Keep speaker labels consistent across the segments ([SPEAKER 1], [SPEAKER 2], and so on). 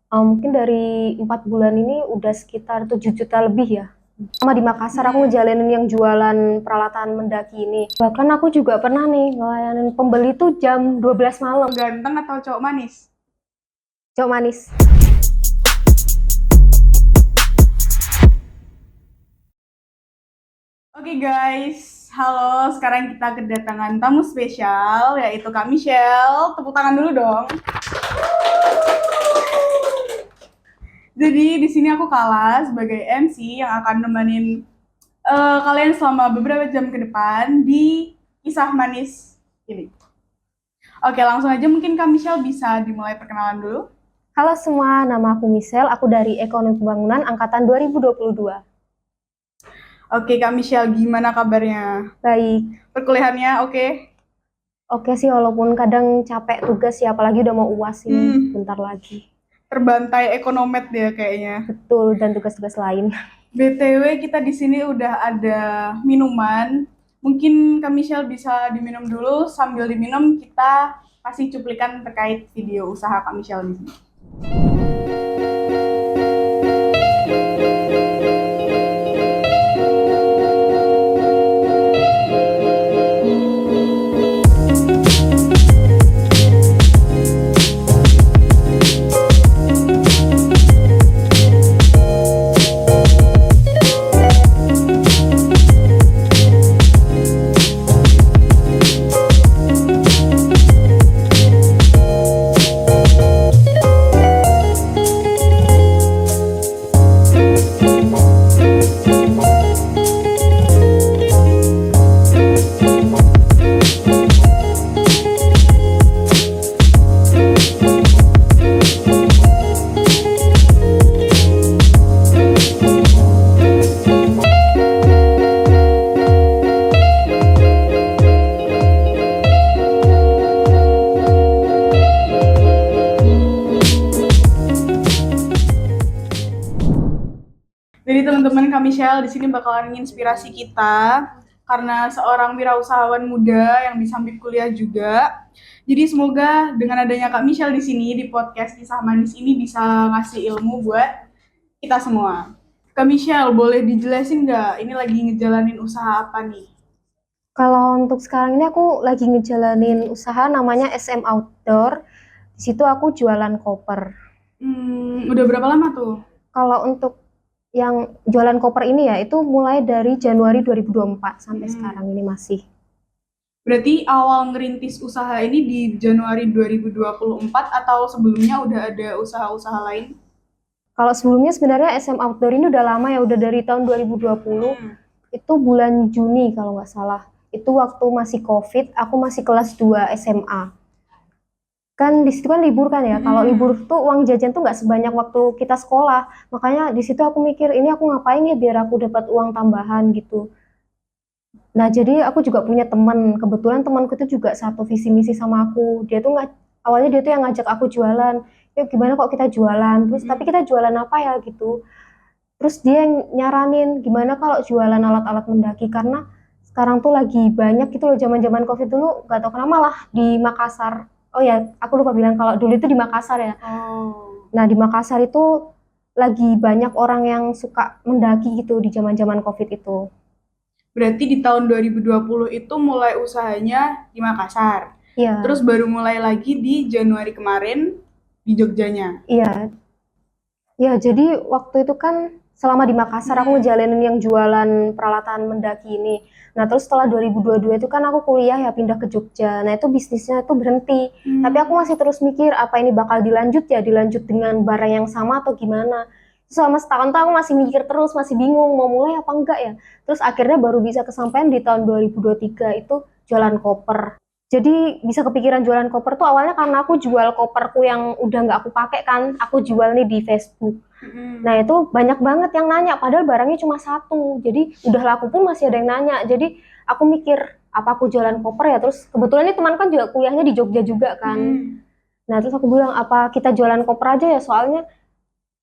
[SPEAKER 1] Mungkin dari 4 bulan ini udah sekitar 7 juta lebih ya. Sama di Makassar aku ngejalanin yang jualan peralatan mendaki ini. Bahkan aku juga pernah nih ngelayanin pembeli tuh jam 12 malam.
[SPEAKER 2] Ganteng atau cowok manis?
[SPEAKER 1] Cok manis.
[SPEAKER 2] Oke guys, halo. Sekarang kita kedatangan tamu spesial, yaitu Kak Michelle. Tepuk tangan dulu dong. Jadi di sini aku Kala sebagai MC yang akan nemenin kalian selama beberapa jam ke depan di kisah manis ini. Oke, langsung aja mungkin Kak Michelle bisa dimulai perkenalan dulu.
[SPEAKER 1] Halo semua, nama aku Michelle, aku dari Ekonomi Pembangunan Angkatan 2022.
[SPEAKER 2] Oke, Kak Michelle, gimana kabarnya?
[SPEAKER 1] Baik,
[SPEAKER 2] Perkuliahannya oke?
[SPEAKER 1] oke sih walaupun kadang capek tugas ya, apalagi udah mau UAS ini bentar lagi.
[SPEAKER 2] Terbantai ekonomet dia kayaknya.
[SPEAKER 1] Betul, dan tugas-tugas lain.
[SPEAKER 2] BTW kita di sini udah ada minuman. Mungkin Kak Michelle bisa diminum dulu, sambil diminum kita kasih cuplikan terkait video usaha Kak Michelle di sini. Jadi teman-teman Kak Michelle di sini bakalan menginspirasi kita karena seorang wirausahawan muda yang disambit kuliah juga. Jadi semoga dengan adanya Kak Michelle di sini di podcast Kisah Manis ini bisa ngasih ilmu buat kita semua. Kak Michelle, boleh dijelasin nggak ini lagi ngejalanin usaha apa nih?
[SPEAKER 1] Kalau untuk sekarang ini aku lagi ngejalanin usaha namanya SM Outdoor. Di situ aku jualan koper.
[SPEAKER 2] Udah berapa lama tuh?
[SPEAKER 1] Kalau untuk yang jualan koper ini ya, itu mulai dari Januari 2024 sampai sekarang ini masih.
[SPEAKER 2] Berarti awal ngerintis usaha ini di Januari 2024 atau sebelumnya udah ada usaha-usaha lain?
[SPEAKER 1] Kalau sebelumnya sebenarnya SM Outdoor ini udah lama ya, udah dari tahun 2020. Itu bulan Juni kalau nggak salah. Itu waktu masih COVID, aku masih kelas 2 SMA. Kan di situ kan libur kan ya. Kalau libur tuh uang jajan tuh nggak sebanyak waktu kita sekolah. Makanya di situ aku mikir, ini aku ngapain ya biar aku dapat uang tambahan gitu. Nah, jadi aku juga punya teman. Kebetulan temanku itu juga satu visi misi sama aku. Dia tuh awalnya dia tuh yang ngajak aku jualan. Ya gimana kok kita jualan? Terus tapi kita jualan apa ya gitu. Terus dia yang nyaranin gimana kalau jualan alat-alat mendaki karena sekarang tuh lagi banyak gitu loh, zaman-zaman Covid dulu gak tau kenapa malah di Makassar. Oh ya, aku lupa bilang kalau dulu itu di Makassar ya. Nah, di Makassar itu lagi banyak orang yang suka mendaki gitu di zaman-zaman Covid itu.
[SPEAKER 2] Berarti di tahun 2020 itu mulai usahanya di Makassar.
[SPEAKER 1] Iya,
[SPEAKER 2] Terus baru mulai lagi di Januari kemarin di Jogjanya.
[SPEAKER 1] iya. Ya, jadi waktu itu kan selama di Makassar aku ngejalanin yang jualan peralatan mendaki ini. Nah, terus setelah 2022 itu kan aku kuliah ya pindah ke Jogja. Nah, itu bisnisnya itu berhenti. Tapi aku masih terus mikir apa ini bakal dilanjut ya, dilanjut dengan barang yang sama atau gimana. Selama setahun tuh aku masih mikir terus, masih bingung mau mulai apa enggak ya. Terus akhirnya baru bisa kesampaian di tahun 2023 itu jualan koper. Jadi bisa kepikiran jualan koper tuh awalnya karena aku jual koperku yang udah nggak aku pakai kan, aku jual nih di Facebook. Nah itu banyak banget yang nanya, padahal barangnya cuma satu. Jadi udah laku pun masih ada yang nanya. Jadi aku mikir apa aku jualan koper ya. Terus kebetulan ini teman kan juga kuliahnya di Jogja juga kan. Nah terus aku bilang apa kita jualan koper aja ya, soalnya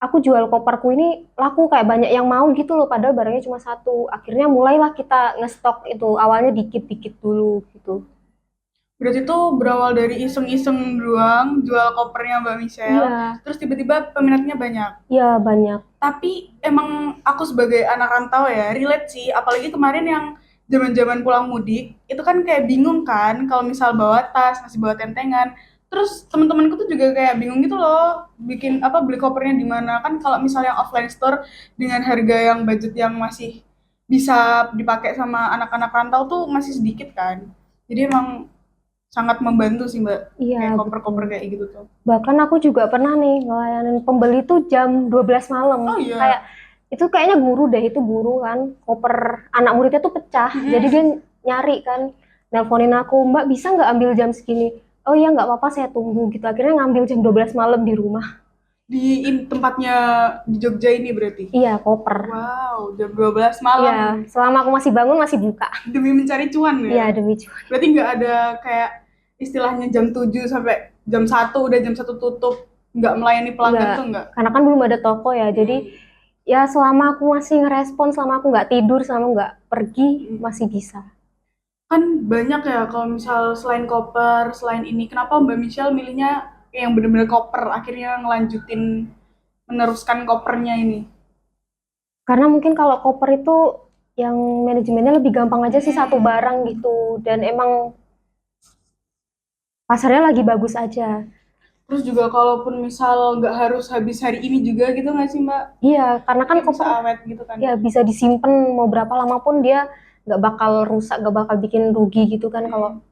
[SPEAKER 1] aku jual koperku ini laku kayak banyak yang mau gitu loh. Padahal barangnya cuma satu. Akhirnya mulailah kita ngestok itu awalnya dikit-dikit dulu gitu.
[SPEAKER 2] Berarti tuh berawal dari iseng-iseng doang jual kopernya Mbak Michelle,
[SPEAKER 1] Iya,
[SPEAKER 2] terus tiba-tiba peminatnya banyak.
[SPEAKER 1] iya banyak.
[SPEAKER 2] Tapi emang aku sebagai anak rantau ya, relate sih, apalagi kemarin yang zaman-zaman pulang mudik, itu kan kayak bingung kan kalau misal bawa tas, masih bawa tentengan. Terus teman-temanku tuh juga kayak bingung gitu loh, bikin apa beli kopernya di mana kan kalau misalnya offline store dengan harga yang budget yang masih bisa dipakai sama anak-anak rantau tuh masih sedikit kan. Jadi emang sangat membantu sih Mbak,
[SPEAKER 1] Iya,
[SPEAKER 2] kayak
[SPEAKER 1] betul.
[SPEAKER 2] koper-koper kayak gitu tuh.
[SPEAKER 1] Bahkan aku juga pernah nih ngelayanin pembeli tuh jam 12 malam.
[SPEAKER 2] Oh
[SPEAKER 1] Kayak
[SPEAKER 2] iya.
[SPEAKER 1] itu kayaknya guru deh, itu guru kan. Koper anak muridnya tuh pecah. Jadi dia
[SPEAKER 2] Mm-mm.
[SPEAKER 1] nyari kan. Nelponin aku, Mbak bisa nggak ambil jam segini? Oh iya nggak apa-apa saya tunggu gitu. Akhirnya ngambil jam 12 malam di rumah.
[SPEAKER 2] Tempatnya di Jogja ini berarti?
[SPEAKER 1] Iya, koper.
[SPEAKER 2] Wow, jam 12
[SPEAKER 1] Iya,
[SPEAKER 2] malam
[SPEAKER 1] selama aku masih bangun masih buka.
[SPEAKER 2] demi mencari cuan
[SPEAKER 1] Iya,
[SPEAKER 2] ya?
[SPEAKER 1] demi cuan.
[SPEAKER 2] Berarti nggak ada kayak istilahnya jam 7 sampai jam 1 udah jam 1 tutup, nggak melayani pelanggan
[SPEAKER 1] Enggak.
[SPEAKER 2] tuh nggak?
[SPEAKER 1] Karena kan belum ada toko ya. Jadi
[SPEAKER 2] Hmm.
[SPEAKER 1] ya selama aku masih ngerespon, selama aku nggak tidur, selama nggak pergi,
[SPEAKER 2] Hmm.
[SPEAKER 1] masih bisa.
[SPEAKER 2] Kan banyak ya kalau misal selain koper, selain ini, kenapa Mbak Michelle milihnya yang bener-bener koper, akhirnya ngelanjutin, meneruskan kopernya ini?
[SPEAKER 1] Karena mungkin kalau koper itu yang manajemennya lebih gampang aja sih, satu
[SPEAKER 2] Hmm.
[SPEAKER 1] barang gitu. Dan emang pasarnya lagi bagus aja.
[SPEAKER 2] Terus juga kalaupun misal nggak harus habis hari ini juga gitu nggak sih Mbak?
[SPEAKER 1] Iya, karena kan
[SPEAKER 2] Kayak bisa
[SPEAKER 1] koper
[SPEAKER 2] awet gitu kan?
[SPEAKER 1] ya bisa disimpan mau berapa lama pun dia nggak bakal rusak, nggak bakal bikin rugi gitu kan kalau
[SPEAKER 2] Hmm.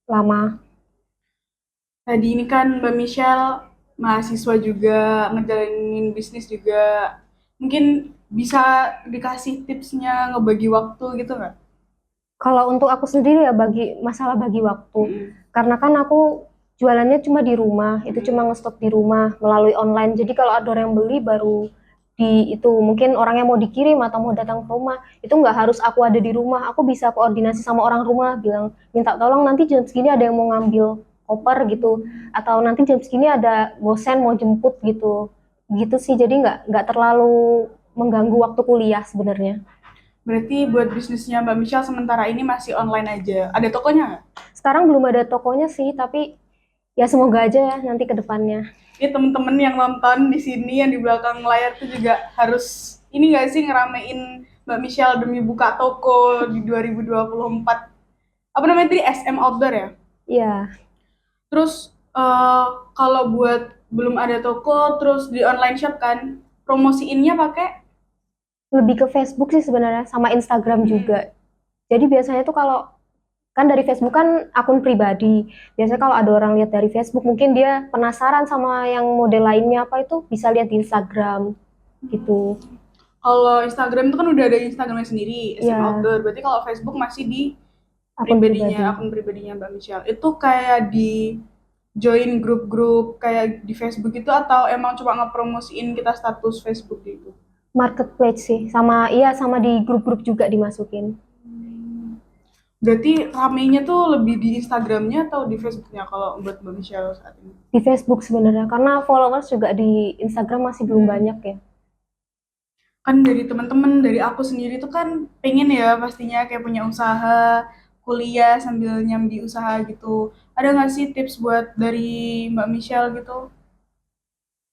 [SPEAKER 1] lama.
[SPEAKER 2] Tadi ini kan Mbak Michelle mahasiswa juga, ngejalanin bisnis juga. Mungkin bisa dikasih tipsnya ngebagi waktu gitu nggak?
[SPEAKER 1] Kalau untuk aku sendiri ya masalah bagi waktu.
[SPEAKER 2] Mm-mm.
[SPEAKER 1] Karena kan aku jualannya cuma di rumah, itu
[SPEAKER 2] Mm-mm.
[SPEAKER 1] cuma ngestok di rumah melalui online. Jadi kalau ada orang yang beli baru di itu mungkin orang yang mau dikirim atau mau datang ke rumah itu nggak harus aku ada di rumah, aku bisa koordinasi sama orang rumah bilang minta tolong nanti jam segini ada yang mau ngambil koper gitu atau nanti jam segini ada dosen mau jemput gitu gitu sih jadi nggak terlalu mengganggu waktu kuliah sebenarnya.
[SPEAKER 2] Berarti buat bisnisnya Mbak Michelle sementara ini masih online aja. Ada tokonya nggak?
[SPEAKER 1] Sekarang belum ada tokonya sih tapi ya semoga aja ya nanti ke depannya.
[SPEAKER 2] Ini temen-temen yang nonton di sini yang di belakang layar tuh juga harus ini nggak sih ngeramein Mbak Michelle demi buka toko di 2024. Apa namanya tadi SM Outdoor ya?
[SPEAKER 1] Iya,
[SPEAKER 2] Terus kalau buat belum ada toko, terus di online shop kan, promosiinnya pakai.
[SPEAKER 1] lebih ke Facebook sih sebenarnya sama Instagram
[SPEAKER 2] Hmm.
[SPEAKER 1] juga. Jadi biasanya tuh kalau kan dari Facebook kan akun pribadi. Biasanya kalau ada orang lihat dari Facebook mungkin dia penasaran sama yang model lainnya apa itu bisa lihat di Instagram gitu.
[SPEAKER 2] Kalau Instagram itu kan udah ada Instagramnya sendiri, SM
[SPEAKER 1] Ya,
[SPEAKER 2] Outdoor. Berarti kalau Facebook masih di
[SPEAKER 1] akun pribadi.
[SPEAKER 2] akun pribadinya Mbak Michelle. Itu kayak di join grup-grup kayak di Facebook itu atau emang cuma ngepromosiin kita status Facebook gitu?
[SPEAKER 1] Marketplace sih sama iya sama di grup-grup juga dimasukin.
[SPEAKER 2] Berarti ramenya tuh lebih di Instagramnya atau di Facebooknya kalau buat Mbak Michelle saat ini?
[SPEAKER 1] Di Facebook sebenarnya karena followers juga di Instagram masih belum banyak ya.
[SPEAKER 2] Kan dari teman-teman dari aku sendiri tuh kan pengen ya pastinya kayak punya usaha kuliah sambil nyambi usaha gitu, ada nggak sih tips buat dari Mbak Michelle gitu?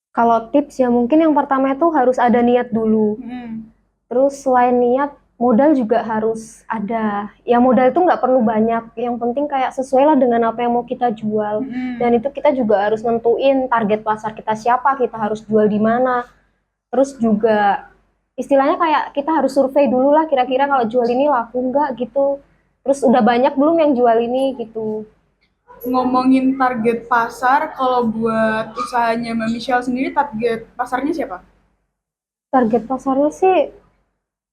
[SPEAKER 1] Kalau tips ya mungkin yang pertama itu harus ada niat dulu.
[SPEAKER 2] Hmm.
[SPEAKER 1] Terus selain niat, modal juga harus ada. Ya modal itu nggak perlu banyak. Yang penting kayak sesuai lah dengan apa yang mau kita jual. Dan
[SPEAKER 2] Hmm.
[SPEAKER 1] itu kita juga harus nentuin target pasar kita siapa, kita harus jual di mana. Terus juga istilahnya kayak kita harus survei dulu lah kira-kira kalau jual ini laku nggak gitu. Terus udah banyak belum yang jual ini gitu.
[SPEAKER 2] Ngomongin target pasar, kalau buat usahanya Mbak Michelle sendiri target pasarnya siapa?
[SPEAKER 1] Target pasarnya sih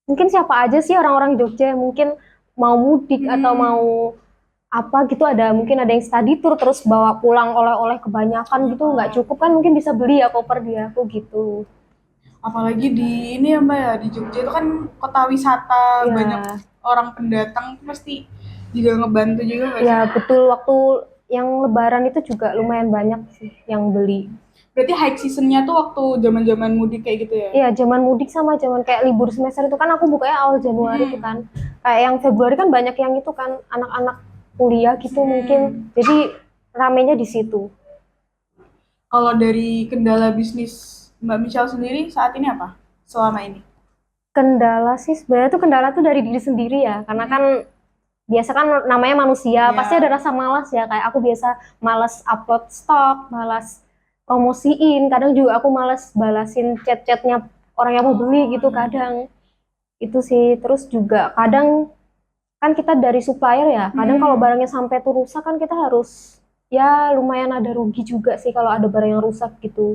[SPEAKER 1] mungkin siapa aja sih orang-orang Jogja yang mungkin mau mudik atau mau
[SPEAKER 2] Hmm.
[SPEAKER 1] apa gitu ada mungkin ada yang study tour terus bawa pulang oleh-oleh kebanyakan gitu nggak cukup kan mungkin bisa beli ya koper dia aku gitu
[SPEAKER 2] Apalagi di ini ya Mbak ya, di Jogja itu kan kota wisata, banyak
[SPEAKER 1] ya
[SPEAKER 2] orang pendatang tuh pasti juga ngebantu juga nggak sih?
[SPEAKER 1] ya betul waktu yang lebaran itu juga lumayan banyak sih yang beli
[SPEAKER 2] Berarti high seasonnya tuh waktu zaman-zaman mudik kayak gitu ya?
[SPEAKER 1] ya zaman mudik sama zaman kayak libur semester itu kan aku bukanya awal Januari itu
[SPEAKER 2] Hmm.
[SPEAKER 1] kan kayak yang Februari kan banyak yang itu kan anak-anak kuliah gitu mungkin. Jadi ramenya di situ.
[SPEAKER 2] Kalau dari kendala bisnis Mbak Michelle sendiri saat ini apa? Selama ini?
[SPEAKER 1] Kendala sih sebenarnya tuh kendala tuh dari diri sendiri ya. Karena kan biasa kan namanya manusia,
[SPEAKER 2] Iya.
[SPEAKER 1] pasti ada rasa malas ya. Kayak aku biasa malas upload stok, malas promosiin. Kadang juga aku malas balasin chat-chatnya orang yang mau beli gitu kadang. Itu sih. Terus juga kadang kan kita dari supplier ya. Kadang kalau barangnya sampai tuh rusak kan kita harus ya lumayan ada rugi juga sih kalau ada barang yang rusak gitu.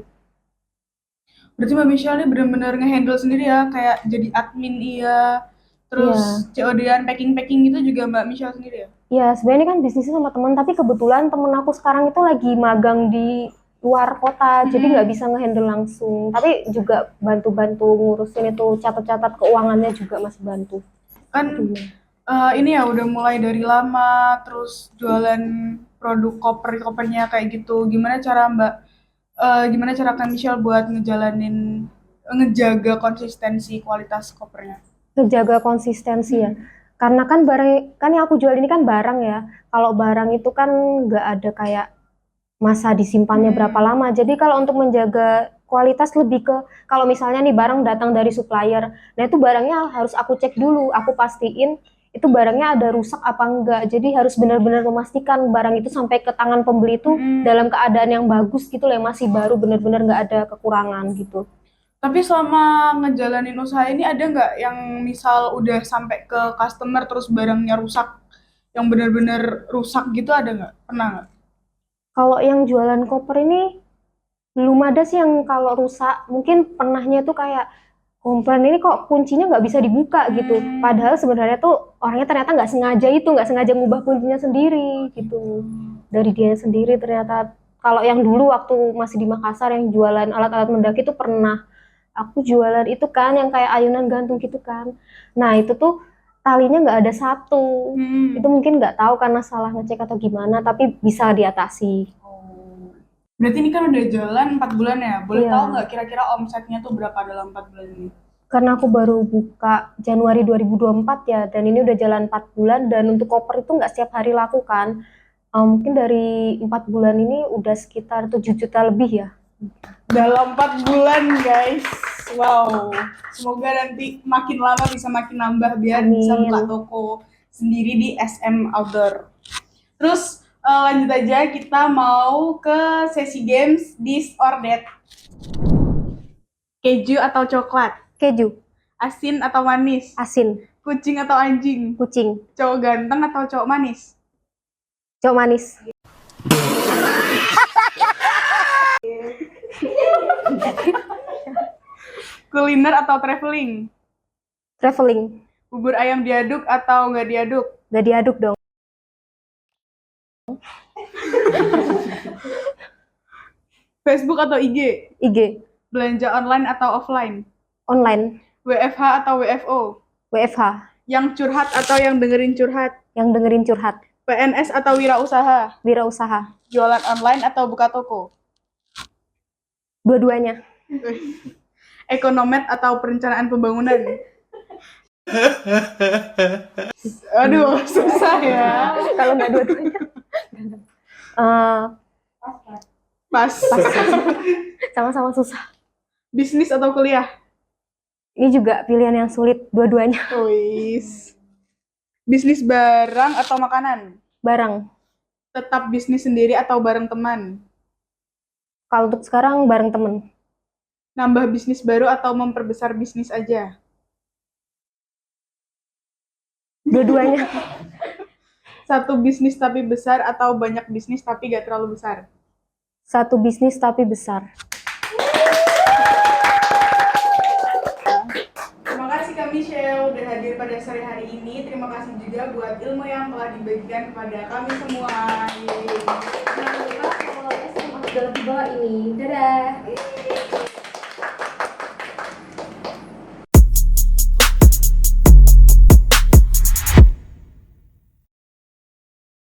[SPEAKER 2] Berarti Mbak Michelle ini benar-benar ngehandle sendiri ya, kayak jadi admin iya, terus COD-an packing-packing gitu juga Mbak Michelle sendiri ya?
[SPEAKER 1] Ya, sebenarnya ini kan bisnisnya sama temen, tapi kebetulan temen aku sekarang itu lagi magang di luar kota, jadi nggak bisa ngehandle langsung. Tapi juga bantu-bantu ngurusin itu, catat-catat keuangannya juga masih bantu.
[SPEAKER 2] Kan ini ya udah mulai dari lama, terus jualan produk koper-kopernya kayak gitu. Gimana cara Kak Michelle buat ngejaga konsistensi kualitas kopernya?
[SPEAKER 1] Ngejaga konsistensi ya. Karena kan barang, kan yang aku jual ini kan barang ya. Kalau barang itu kan nggak ada kayak masa disimpannya berapa lama. Jadi kalau untuk menjaga kualitas lebih ke kalau misalnya nih barang datang dari supplier, nah itu barangnya harus aku cek dulu, aku pastiin itu barangnya ada rusak apa enggak. Jadi harus benar-benar memastikan barang itu sampai ke tangan pembeli itu dalam keadaan yang bagus gitu loh, yang masih baru, benar-benar nggak ada kekurangan gitu.
[SPEAKER 2] Tapi selama ngejalanin usaha ini ada nggak yang misal udah sampai ke customer terus barangnya rusak, yang benar-benar rusak gitu ada nggak? Pernah nggak?
[SPEAKER 1] Kalau yang jualan koper ini belum ada sih yang kalau rusak. Mungkin pernahnya tuh kayak komplain ini kok kuncinya nggak bisa dibuka gitu. Padahal sebenarnya tuh orangnya ternyata nggak sengaja ngubah kuncinya sendiri gitu. Dari dia sendiri ternyata. Kalau yang dulu waktu masih di Makassar yang jualan alat-alat mendaki tuh pernah. Aku jualan itu kan yang kayak ayunan gantung gitu kan. Nah itu tuh talinya nggak ada satu. Itu mungkin nggak tahu karena salah ngecek atau gimana, tapi bisa diatasi.
[SPEAKER 2] Berarti ini kan udah jalan 4 bulan ya. Boleh
[SPEAKER 1] Iya.
[SPEAKER 2] tahu nggak kira-kira omsetnya tuh berapa dalam 4 bulan ini?
[SPEAKER 1] Karena aku baru buka Januari 2024 ya, dan ini udah jalan 4 bulan, dan untuk koper itu nggak setiap hari laku kan. Mungkin dari 4 bulan ini udah sekitar 7 juta lebih ya.
[SPEAKER 2] Dalam 4 bulan guys. Wow. Semoga nanti makin lama bisa makin nambah biar bisa buka toko sendiri di SM Outdoor. Terus lanjut aja, kita mau ke sesi games This or That. Keju atau coklat?
[SPEAKER 1] Keju.
[SPEAKER 2] Asin atau manis?
[SPEAKER 1] Asin.
[SPEAKER 2] Kucing atau anjing?
[SPEAKER 1] Kucing.
[SPEAKER 2] Cowok ganteng atau cowok manis?
[SPEAKER 1] Cowok manis.
[SPEAKER 2] Kuliner atau traveling?
[SPEAKER 1] Traveling.
[SPEAKER 2] Bubur ayam diaduk atau nggak diaduk?
[SPEAKER 1] Nggak diaduk dong.
[SPEAKER 2] Facebook atau IG?
[SPEAKER 1] IG.
[SPEAKER 2] Belanja online atau offline?
[SPEAKER 1] Online.
[SPEAKER 2] WFH atau WFO?
[SPEAKER 1] WFH.
[SPEAKER 2] Yang curhat atau yang dengerin curhat?
[SPEAKER 1] Yang dengerin curhat.
[SPEAKER 2] PNS atau wirausaha?
[SPEAKER 1] Wirausaha.
[SPEAKER 2] Jualan online atau buka toko?
[SPEAKER 1] Dua-duanya.
[SPEAKER 2] Ekonomet atau perencanaan pembangunan? Aduh, susah ya.
[SPEAKER 1] Kalau nggak dua-duanya.
[SPEAKER 2] Pas.
[SPEAKER 1] Sama-sama susah.
[SPEAKER 2] Bisnis atau kuliah?
[SPEAKER 1] Ini juga pilihan yang sulit, dua-duanya.
[SPEAKER 2] Wis. Bisnis barang atau makanan?
[SPEAKER 1] Barang.
[SPEAKER 2] Tetap bisnis sendiri atau bareng teman?
[SPEAKER 1] Kalau untuk sekarang bareng temen.
[SPEAKER 2] Nambah bisnis baru atau memperbesar bisnis aja?
[SPEAKER 1] Dua-duanya.
[SPEAKER 2] Satu bisnis tapi besar atau banyak bisnis tapi gak terlalu besar?
[SPEAKER 1] Satu bisnis tapi besar.
[SPEAKER 2] Terima kasih Kak Michelle udah hadir pada sore hari ini. Terima kasih juga buat ilmu yang telah dibagikan kepada kami semua.
[SPEAKER 1] Jangan lupa follow SM Outdoor di bawah ini. Dadah!